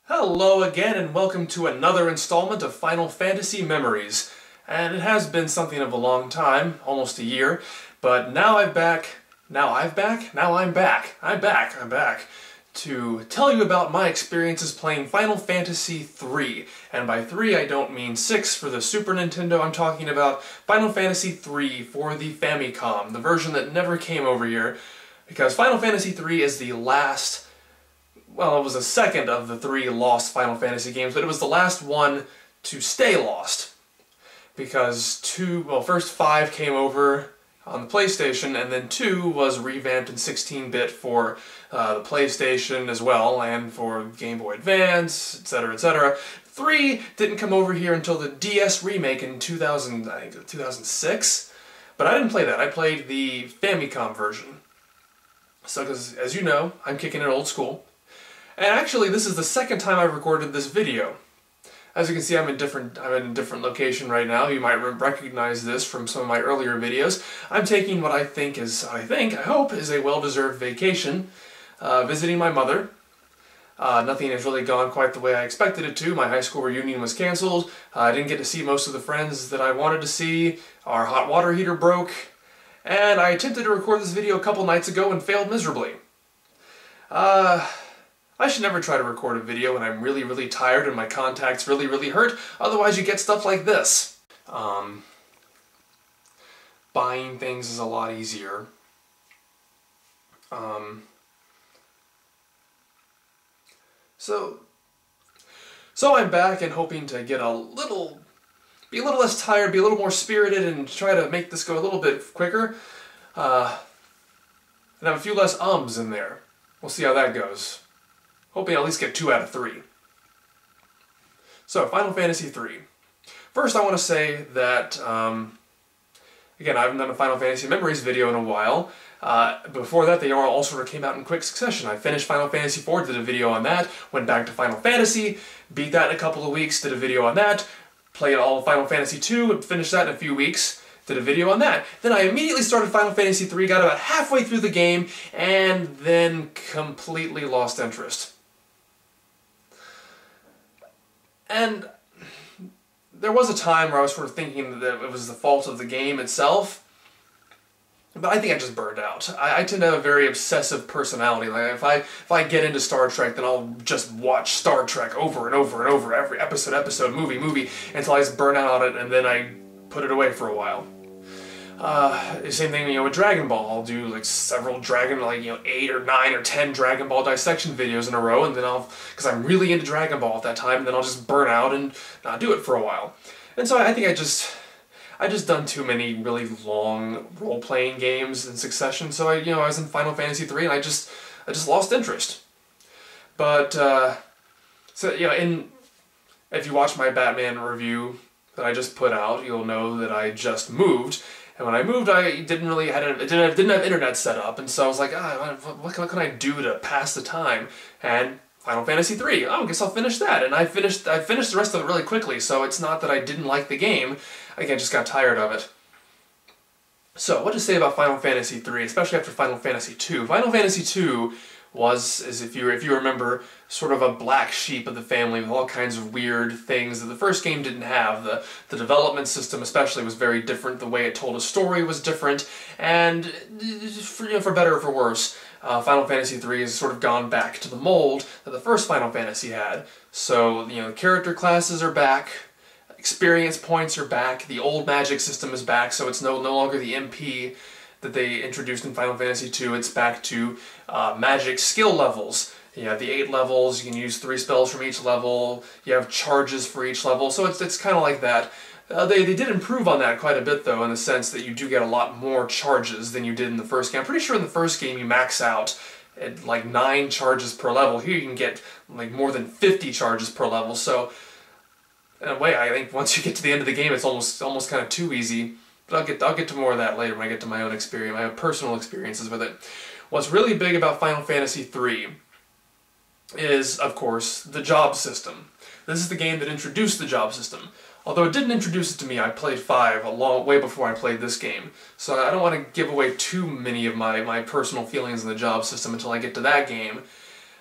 Hello again and welcome to another installment of Final Fantasy Memories. And it has been something of a long time, almost a year, but now I'm back to tell you about my experiences playing Final Fantasy III. And by 3 I don't mean 6 for the Super Nintendo, I'm talking about Final Fantasy III for the Famicom, the version that never came over here, because Final Fantasy III is the last. Well, it was the second of the 3 lost Final Fantasy games, but it was the last one to stay lost. Because first 5 came over on the PlayStation, and then 2 was revamped in 16-bit for the PlayStation as well, and for Game Boy Advance, etc., etc. 3 didn't come over here until the DS remake in 2006, but I didn't play that. I played the Famicom version. So, because, as you know, I'm kicking it old school. And actually, this is the second time I've recorded this video. As you can see, I'm in a different location right now. You might recognize this from some of my earlier videos. I'm taking what I hope, is a well-deserved vacation, visiting my mother. Nothing has really gone quite the way I expected it to. My high school reunion was canceled. I didn't get to see most of the friends that I wanted to see. Our hot water heater broke. And I attempted to record this video a couple nights ago and failed miserably. I should never try to record a video when I'm really, really tired and my contacts really, really hurt. Otherwise you get stuff like this. Buying things is a lot easier. So I'm back and hoping to get be a little less tired, be a little more spirited, and try to make this go a little bit quicker. And have a few less ums in there. We'll see how that goes. Hoping I'll at least get 2 out of 3. So, Final Fantasy III. First, I want to say that, again, I haven't done a Final Fantasy Memories video in a while. Before that, they all sort of came out in quick succession. I finished Final Fantasy IV, did a video on that, went back to Final Fantasy, beat that in a couple of weeks, did a video on that, played all of Final Fantasy II, and finished that in a few weeks. Did a video on that. Then I immediately started Final Fantasy III, got about halfway through the game, and then completely lost interest. And there was a time where I was sort of thinking that it was the fault of the game itself, but I think I just burned out. I tend to have a very obsessive personality. Like if I get into Star Trek, then I'll just watch Star Trek over and over and over, every episode, movie, until I just burn out on it, and then I put it away for a while. Same thing, with Dragon Ball. I'll do like several 8 or 9 or 10 Dragon Ball dissection videos in a row, and then because I'm really into Dragon Ball at that time, and then I'll just burn out and not do it for a while. And so I think I just done too many really long role-playing games in succession. So I was in Final Fantasy III, and I just lost interest. But if you watch my Batman review that I just put out, you'll know that I just moved. And when I moved, I didn't have internet set up, and so I was like, what can I do to pass the time? And Final Fantasy III. I guess I'll finish that. And I finished the rest of it really quickly, so it's not that I didn't like the game. I just got tired of it. So, what to say about Final Fantasy III, especially after Final Fantasy II? Final Fantasy II if you remember, sort of a black sheep of the family with all kinds of weird things that the first game didn't have. The development system especially was very different, the way it told a story was different, and for better or for worse, Final Fantasy III has sort of gone back to the mold that the first Final Fantasy had. So, character classes are back, experience points are back, the old magic system is back, so it's no longer the MP that they introduced in Final Fantasy II. It's back to magic skill levels. You have the 8 levels, you can use 3 spells from each level, you have charges for each level, so it's kind of like that. They did improve on that quite a bit, though, in the sense that you do get a lot more charges than you did in the first game. I'm pretty sure in the first game you max out at like 9 charges per level. Here you can get like more than 50 charges per level, so in a way I think once you get to the end of the game it's almost kind of too easy. But I'll get to more of that later when I get to my own experience, my personal experiences with it. What's really big about Final Fantasy III is, of course, the job system. This is the game that introduced the job system. Although it didn't introduce it to me, I played 5 way before I played this game. So I don't want to give away too many of my personal feelings on the job system until I get to that game.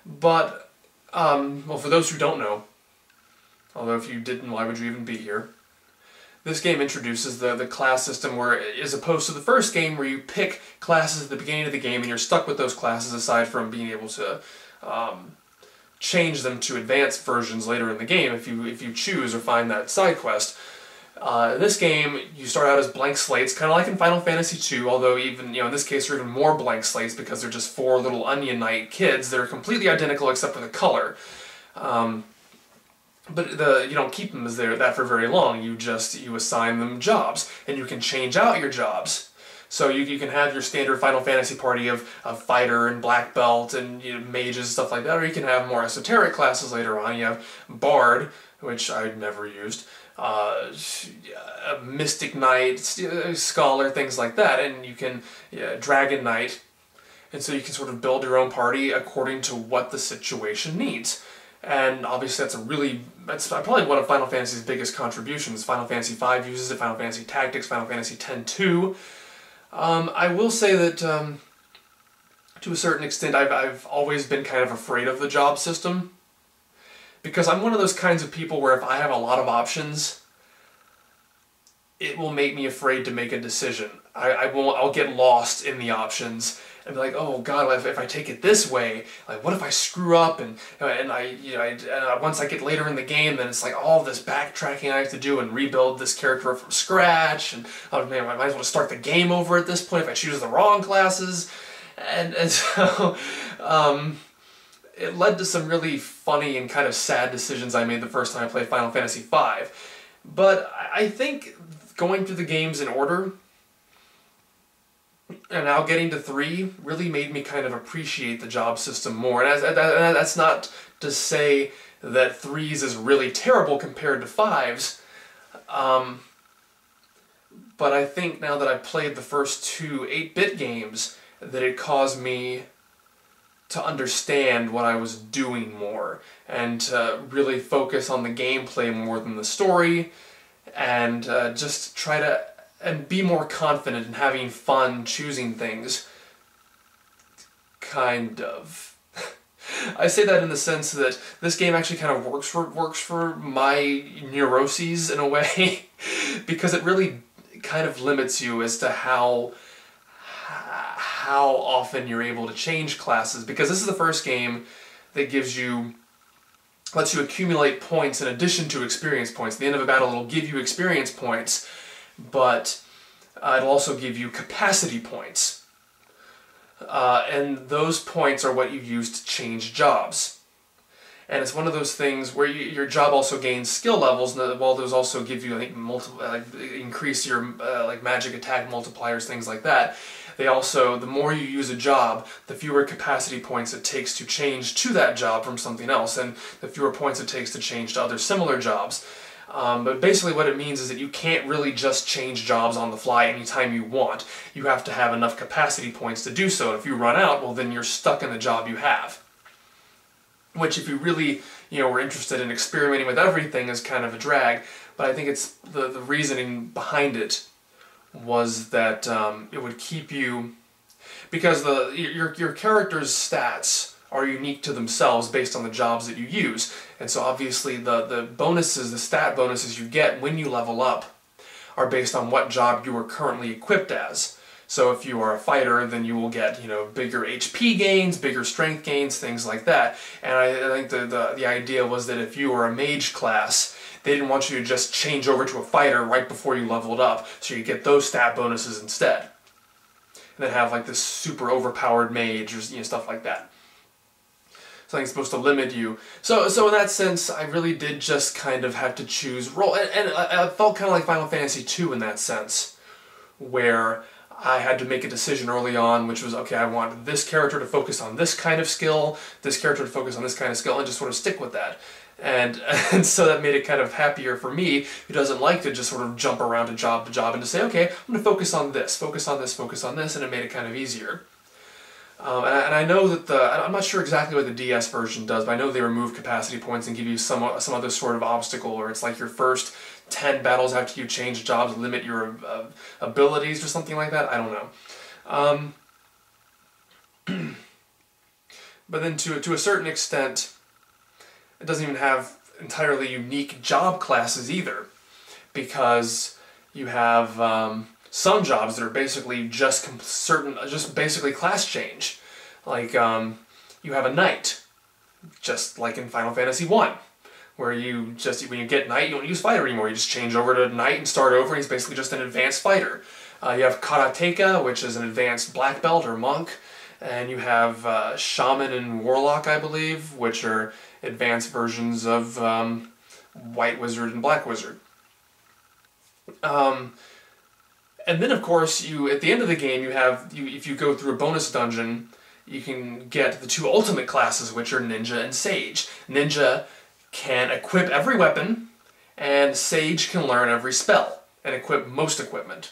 But Well, for those who don't know, although if you didn't, why would you even be here? This game introduces the class system where, as opposed to the first game where you pick classes at the beginning of the game and you're stuck with those classes aside from being able to change them to advanced versions later in the game if you choose or find that side quest. In this game, you start out as blank slates, kind of like in Final Fantasy II, although even, in this case, they're even more blank slates because they're just 4 little Onion Knight kids that are completely identical except for the color. But you don't keep them as that for very long. You assign them jobs, and you can change out your jobs. So you can have your standard Final Fantasy party of fighter and black belt and mages, stuff like that, or you can have more esoteric classes later on. You have Bard, which I'd never used, a Mystic Knight, Scholar, things like that, and you can Dragon Knight, and so you can sort of build your own party according to what the situation needs. And obviously that's probably one of Final Fantasy's biggest contributions. Final Fantasy V uses it, Final Fantasy Tactics, Final Fantasy X-2. I will say that to a certain extent I've always been kind of afraid of the job system, because I'm one of those kinds of people where if I have a lot of options, it will make me afraid to make a decision. I'll get lost in the options and be like, oh God, if I take it this way, like what if I screw up and once I get later in the game, then it's like all this backtracking I have to do and rebuild this character from scratch, and oh man, I might as well start the game over at this point if I choose the wrong classes, and so it led to some really funny and kind of sad decisions I made the first time I played Final Fantasy V. But I think going through the games in order, and now getting to 3, really made me kind of appreciate the job system more. And that's not to say that 3's is really terrible compared to 5's, but I think now that I've played the first 2 8-bit games, that it caused me to understand what I was doing more, and to really focus on the gameplay more than the story, and just try to be more confident in having fun choosing things. Kind of. I say that in the sense that this game actually kind of works for my neuroses in a way, because it really kind of limits you as to how often you're able to change classes, because this is the first game that lets you accumulate points in addition to experience points. At the end of a battle, it'll give you experience points, but it'll also give you capacity points. And those points are what you use to change jobs. And it's one of those things where your job also gains skill levels, and while those also give you, I think, increase your magic attack multipliers, things like that. They also, the more you use a job, the fewer capacity points it takes to change to that job from something else, and the fewer points it takes to change to other similar jobs. But basically what it means is that you can't really just change jobs on the fly anytime you want. You have to have enough capacity points to do so. And if you run out, well then you're stuck in the job you have. Which, if you really, were interested in experimenting with everything, is kind of a drag. But I think it's the reasoning behind it was that it would keep you, because your character's stats are unique to themselves based on the jobs that you use. And so obviously the bonuses, the stat bonuses you get when you level up are based on what job you are currently equipped as. So if you are a fighter, then you will get, bigger HP gains, bigger strength gains, things like that. And I think the idea was that if you were a mage class, they didn't want you to just change over to a fighter right before you leveled up, so you get those stat bonuses instead. And then have like this super overpowered mage or stuff like that. Something's supposed to limit you. So in that sense, I really did just kind of have to choose role. And I felt kind of like Final Fantasy II in that sense, where I had to make a decision early on, which was, okay, I want this character to focus on this kind of skill, this character to focus on this kind of skill, and just sort of stick with that. And so that made it kind of happier for me, who doesn't like to just sort of jump around to job, and to say, okay, I'm going to focus on this, focus on this, focus on this, and it made it kind of easier. And I know that I'm not sure exactly what the DS version does, but I know they remove capacity points and give you some other sort of obstacle, where it's like your first 10 battles after you change jobs limit your abilities or something like that. I don't know. But then to a certain extent, it doesn't even have entirely unique job classes either, because you have some jobs that are basically just basically class change. Like you have a knight, just like in Final Fantasy 1, where when you get knight, you don't use fighter anymore. You just change over to knight and start over, and he's basically just an advanced fighter. You have karateka, which is an advanced black belt or monk, and you have shaman and warlock, I believe, which are advanced versions of white wizard and black wizard. And then, of course, at the end of the game, if you go through a bonus dungeon, you can get the two ultimate classes, which are Ninja and Sage. Ninja can equip every weapon, and Sage can learn every spell and equip most equipment.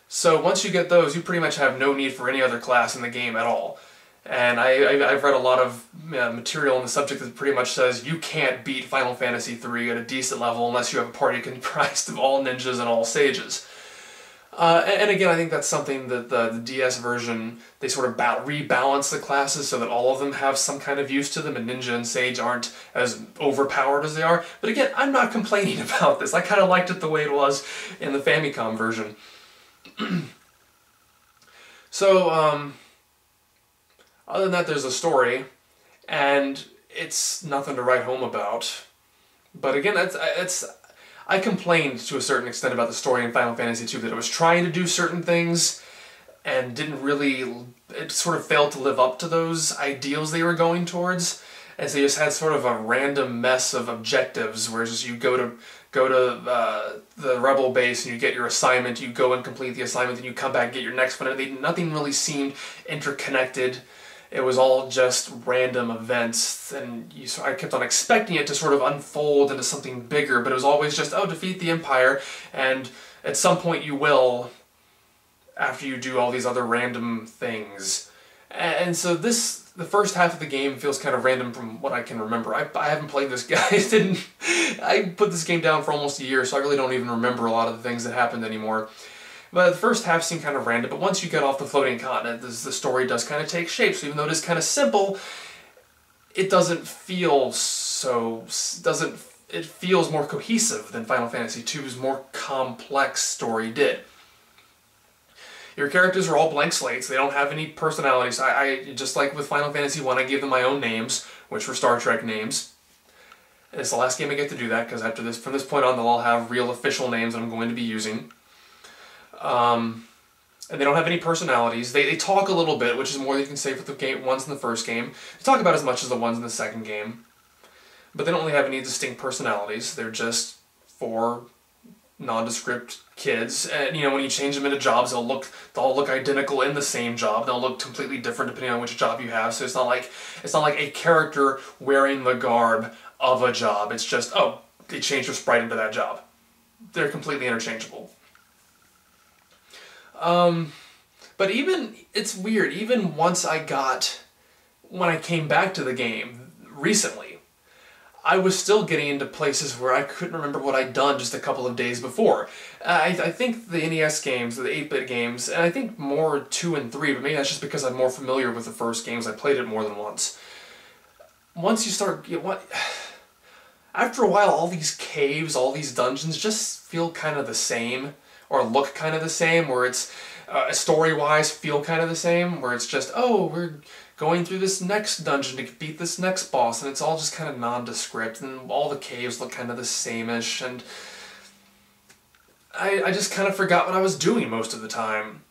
So once you get those, you pretty much have no need for any other class in the game at all. And I've read a lot of material on the subject that pretty much says you can't beat Final Fantasy III at a decent level unless you have a party comprised of all ninjas and all sages. And again, I think that's something that the DS version, they sort of rebalance the classes so that all of them have some kind of use to them, and Ninja and Sage aren't as overpowered as they are. But again, I'm not complaining about this. I kind of liked it the way it was in the Famicom version. So, other than that, there's a story, and it's nothing to write home about. But again, I complained to a certain extent about the story in Final Fantasy II, that it was trying to do certain things and it sort of failed to live up to those ideals they were going towards. And so you just had sort of a random mess of objectives, where just you go to the rebel base and you get your assignment, you go and complete the assignment, and you come back and get your next one, and nothing really seemed interconnected. It was all just random events, and I kept on expecting it to sort of unfold into something bigger, but it was always just, oh, defeat the Empire, and at some point you will, after you do all these other random things. And so the first half of the game feels kind of random from what I can remember. I haven't played this game. I put this game down for almost a year, so I really don't even remember a lot of the things that happened anymore. But the first half seemed kind of random, but once you get off the floating continent, the story does kind of take shape. So even though it is kind of simple, it doesn't feel it feels more cohesive than Final Fantasy II's more complex story did. Your characters are all blank slates. They don't have any personalities. I just like with Final Fantasy I gave them my own names, which were Star Trek names. And it's the last game I get to do that, because from this point on, they'll all have real official names that I'm going to be using. And they don't have any personalities. They talk a little bit, which is more than you can say for the ones in the first game. They talk about as much as the ones in the second game. But they don't really have any distinct personalities. They're just 4 nondescript kids. And when you change them into jobs, they'll all look identical in the same job. They'll look completely different depending on which job you have. So it's not like a character wearing the garb of a job. It's just, oh, they changed your sprite into that job. They're completely interchangeable. But it's weird, even when I came back to the game recently, I was still getting into places where I couldn't remember what I'd done just a couple of days before. I think the NES games, the 8-bit games, and I think more 2 and 3, but maybe that's just because I'm more familiar with the first games. I played it more than once. Once you start, after a while, all these caves, all these dungeons just feel kind of the same, or look kind of the same, where it's story-wise feel kind of the same, where it's just, oh, we're going through this next dungeon to beat this next boss, and it's all just kind of nondescript, and all the caves look kind of the same-ish, and I just kind of forgot what I was doing most of the time.